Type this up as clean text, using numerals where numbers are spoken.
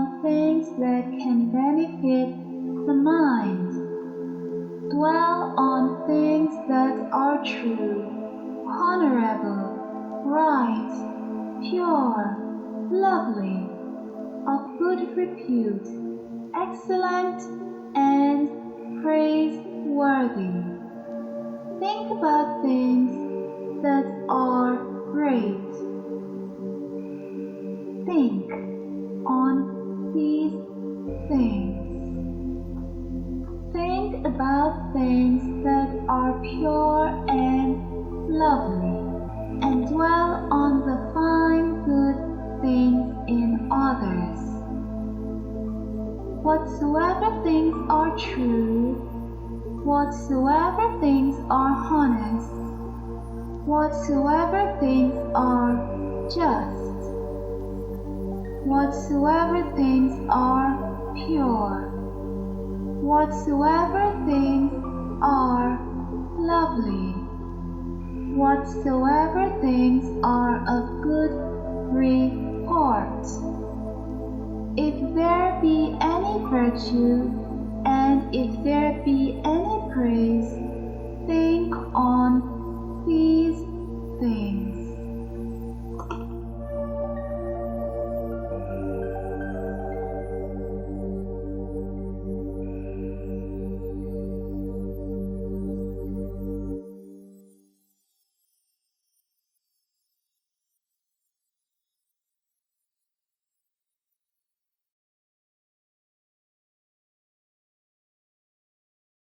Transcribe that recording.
on things that can benefit the mind. Dwell on things that are true, honorable, right, pure, lovely, of good repute, excellent, and praiseworthy. Think about things that are great. Think on these things. Think about things that are pure and lovely, and dwell on the fine good things in others. Whatsoever things are true, whatsoever things are honest, whatsoever things are just, whatsoever things are pure, whatsoever things are lovely, whatsoever things are of good report, if there be any virtue,